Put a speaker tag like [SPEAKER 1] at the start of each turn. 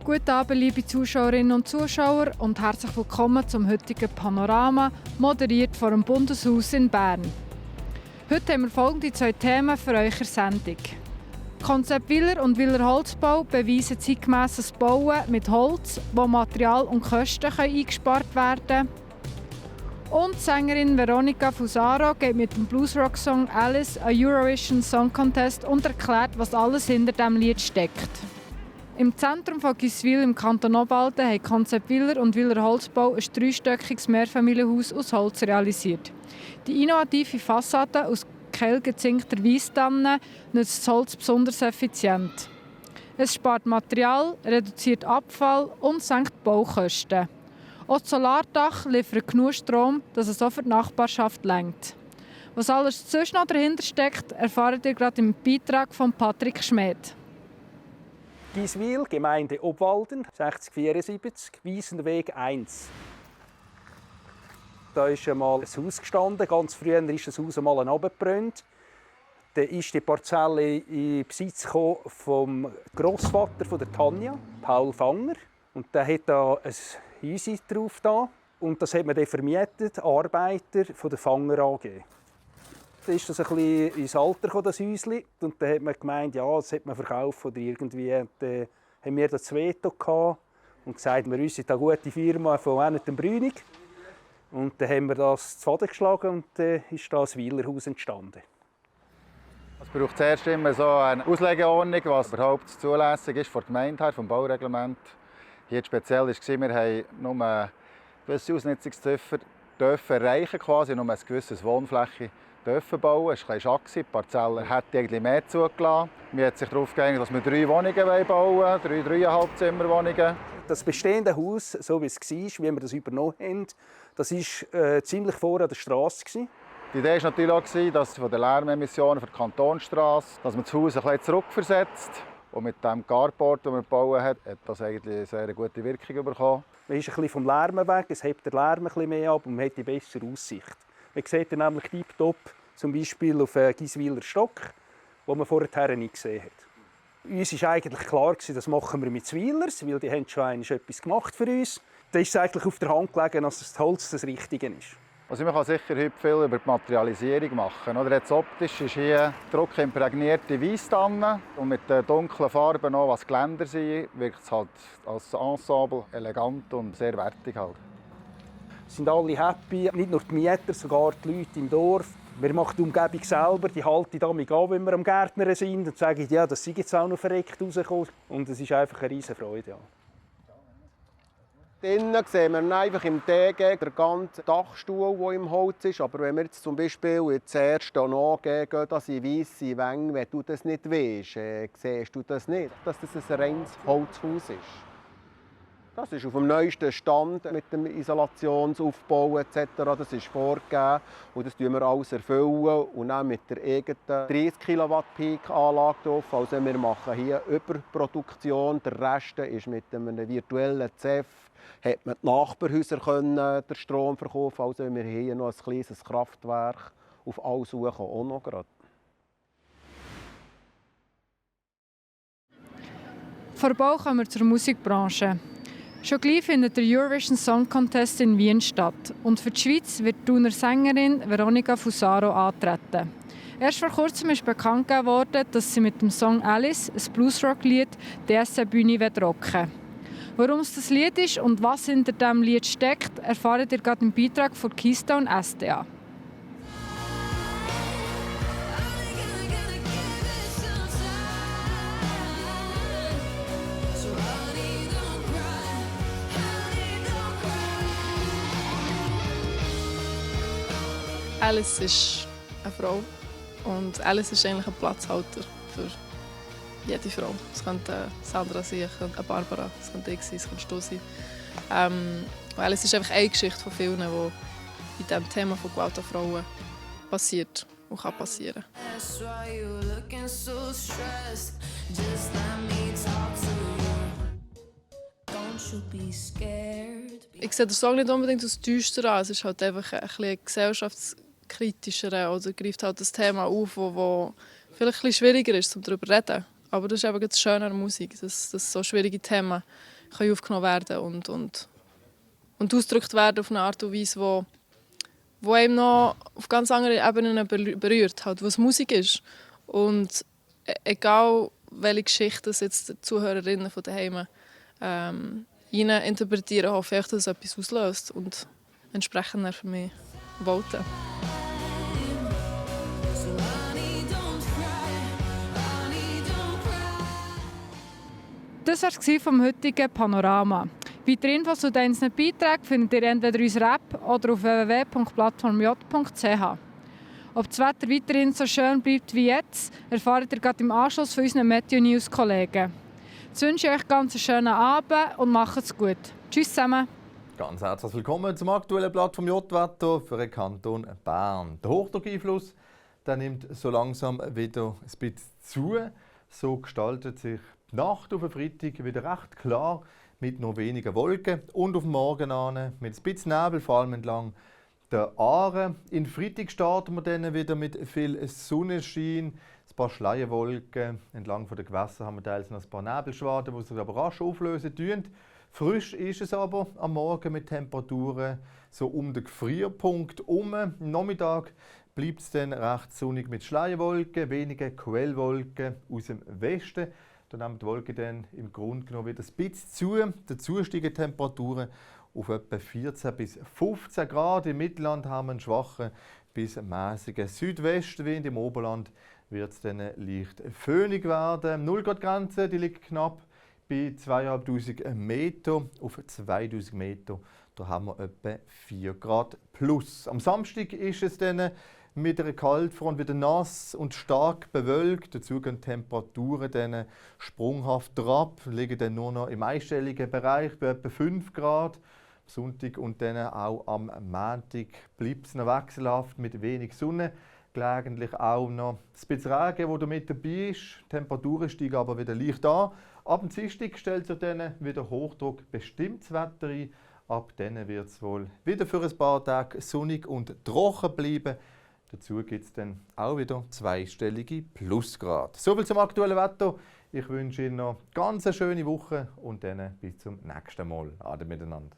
[SPEAKER 1] Guten Abend, liebe Zuschauerinnen und Zuschauer, und herzlich willkommen zum heutigen Panorama, moderiert vor dem Bundeshaus in Bern. Heute haben wir folgende zwei Themen für eure Sendung. Konzept Willer und Willer Holzbau beweisen zeitgemässes Bauen mit Holz, wo Material und Kosten eingespart werden können. Und Sängerin Veronica Fusaro geht mit dem Bluesrock-Song «Alice» an Eurovision Song Contest und erklärt, was alles hinter diesem Lied steckt. Im Zentrum von Giswil im Kanton Obwalden haben Konzept Willer und Willer Holzbau ein dreistöckiges Mehrfamilienhaus aus Holz realisiert. Die innovative Fassade aus kehlgezinkter Weisstanne nutzt das Holz besonders effizient. Es spart Material, reduziert Abfall und senkt Baukosten. Auch das Solardach liefert genug Strom, dass es auch für die Nachbarschaft reicht. Was alles sonst noch dahinter steckt, erfahrt ihr gerade im Beitrag von Patrick Schmidt.
[SPEAKER 2] Giswil, Gemeinde Obwalden, 6074, Wiesenweg 1. Da ist einmal ein Haus gestanden. Ganz früher ist das Haus einmal abgebrannt. Dann ist die Parzelle in Besitz vom Grossvater von der Tanja, Paul Fanger. Und der hat da ein Häuschen drauf da. Und das hat man dann vermietet, Arbeiter von der Fanger AG. Dann ist das ein bisschen ins Alter gekommen, das Häuschen. Und dann hat man gemeint, ja, das hat man verkauft oder irgendwie. Und dann haben wir das Veto gehabt und gesagt, wir sind eine gute Firma von Annette Brünig. Und dann haben wir das zu Faden geschlagen und dann ist das Weilerhaus entstanden.
[SPEAKER 3] Es braucht zuerst immer so eine Auslegeordnung, was überhaupt zulässig ist von der Gemeinde her, vom Baureglement. Hier speziell war, wir haben nur gewisse Ausnutzungshöfe erreichen, quasi nur eine gewisse Wohnfläche dürfen bauen. Es war ein bisschen schade, die Parzelle hätte eigentlich mehr zugelassen. Wir haben sich darauf geeinigt, dass wir 3 Wohnungen bauen wollen, 3,5 Zimmerwohnungen.
[SPEAKER 2] Das bestehende Haus, so wie es war, wie wir das übernommen haben, das war ziemlich vor an der Straße.
[SPEAKER 3] Die Idee war natürlich auch, dass von den Lärmemissionen für die Kantonsstrasse, dass man das Haus ein bisschen zurückversetzt. Und mit dem Carport, den wir gebaut haben, hat das eigentlich eine sehr gute Wirkung bekommen.
[SPEAKER 2] Man ist ein bisschen vom Lärm weg, es hebt den Lärm ein bisschen mehr ab und man hat die bessere Aussicht. Man sieht dann nämlich tiptop zum Beispiel auf Giswiler Stock, wo man vorher nicht gesehen hat. Uns war eigentlich klar, das machen wir mit Zwilers, weil die haben schon einmal etwas gemacht für uns. Da ist es eigentlich auf der Hand gelegen, dass das Holz das Richtige ist.
[SPEAKER 3] Also man kann sicher heute viel über die Materialisierung machen. Oder jetzt optisch ist hier druckimprägnierte Weisstanne und mit den dunklen Farben, noch, was Geländer sind, wirkt es halt als Ensemble elegant und sehr wertig. Halt.
[SPEAKER 2] Sind alle happy, nicht nur die Mieter, sogar die Leute im Dorf. Wir machen die Umgebung selber, die halten damit an, wenn wir am Gärtner sind und sagen, ja, das sei jetzt auch noch verreckt rausgekommen. Und es ist einfach eine riesige Freude. Ja.
[SPEAKER 4] Innen sehen wir einfach im DG den ganzen Dachstuhl, der im Holz ist. Aber wenn wir jetzt zum Beispiel ins erste nachgehen, da sind weisse Wände, wenn du das nicht weisst, siehst du das nicht, dass das ein reines Holzhaus ist. Das ist auf dem neuesten Stand mit dem Isolationsaufbau etc. Das ist vorgegeben und das erfüllen wir alles und dann mit der eigenen 30 Kilowatt Peak-Anlage drauf. Also wir machen hier Überproduktion. Der Rest ist mit einem virtuellen CEF. Hat man die Nachbarhäuser den Strom verkaufen. Also wir haben hier noch ein kleines Kraftwerk auf alle Suchen auch noch gerade.
[SPEAKER 1] Von Bau kommen wir zur Musikbranche. Schon gleich findet der Eurovision Song Contest in Wien statt. Und für die Schweiz wird die Thuner Sängerin Veronica Fusaro antreten. Erst vor kurzem ist bekannt gegeben worden, dass sie mit dem Song «Alice», ein Bluesrock-Lied, die SC-Bühne rocken will. Warum es das Lied ist und was hinter diesem Lied steckt, erfahrt ihr gerade im Beitrag von Keystone SDA.
[SPEAKER 5] Alice ist eine Frau und Alice ist eigentlich ein Platzhalter für jede Frau. Es könnte Sandra sein, es könnte Barbara, es könnte ich sein, es könnte du sein. Alice ist einfach eine Geschichte von vielen, die in diesem Thema von Gewalt an Frauen passiert und kann passieren. Ich sehe den Song nicht unbedingt als düster an, es ist halt einfach ein bisschen gesellschaftskritischer oder greift halt das Thema auf, wo vielleicht ein bisschen schwieriger ist, um darüber zu reden. Aber das ist eben das Schöne an der Musik, dass so schwierige Themen können aufgenommen werden und ausgedrückt werden auf eine Art und Weise, wo einem noch auf ganz anderen Ebenen berührt, halt, was Musik ist. Und egal, welche Geschichte das jetzt die Zuhörerinnen von daheim interpretieren, hoffe ich, dass es etwas auslöst und entsprechend dann für mich voten.
[SPEAKER 1] Das war es vom heutigen Panorama. Weitere Infos zu diesen Beiträgen findet ihr entweder in unserer App oder auf www.plattformj.ch. Ob das Wetter weiterhin so schön bleibt wie jetzt, erfahrt ihr gerade im Anschluss von unseren Meteo-News-Kollegen. Jetzt wünsche ich euch ganz einen schönen Abend und macht es gut. Tschüss zusammen.
[SPEAKER 6] Ganz herzlich willkommen zum aktuellen Blatt vom J-Wetter für den Kanton Bern. Der Hochdruckeinfluss der nimmt so langsam wieder ein bisschen zu. So gestaltet sich die Nacht auf den Freitag wieder recht klar mit noch wenigen Wolken und auf den Morgen an mit ein bisschen Nebel, vor allem entlang der Aare. In Freitag starten wir dann wieder mit viel Sonnenschein, ein paar Schleierwolken. Entlang der Gewässer haben wir teils noch ein paar Nebelschwaden, die sich aber rasch auflösen tun. Frisch ist es aber am Morgen mit Temperaturen so um den Gefrierpunkt herum. Am Nachmittag bleibt es dann recht sonnig mit Schleierwolken, wenige Quellwolken aus dem Westen. Dann nehmen die Wolken dann im Grunde genommen wieder ein bisschen zu. Dazu steigen Temperaturen auf etwa 14 bis 15 Grad. Im Mittelland haben wir einen schwachen bis mäßigen Südwestenwind. Im Oberland wird es dann leicht föhnig werden. 0 Grad Grenze die liegt knapp bei 2500 Meter. Auf 2000 Meter da haben wir etwa 4 Grad plus. Am Samstag ist es dann mit einer Kaltfront wieder nass und stark bewölkt. Dazu gehen die Temperaturen dann sprunghaft ab, liegen dann nur noch im einstelligen Bereich bei etwa 5 Grad. Am Sonntag und dann auch am Montag bleibt es noch wechselhaft mit wenig Sonne. Gelegentlich auch noch ein bisschen Regen, wo mit dabei ist. Die Temperaturen steigen aber wieder leicht an. Ab dem Dienstag stellt sich dann wieder Hochdruck bestimmtes Wetter ein. Ab dann wird es wohl wieder für ein paar Tage sonnig und trocken bleiben. Dazu gibt es dann auch wieder zweistellige Plusgrade. Soviel zum aktuellen Wetter. Ich wünsche Ihnen noch eine ganz schöne Woche und dann bis zum nächsten Mal. Ade miteinander.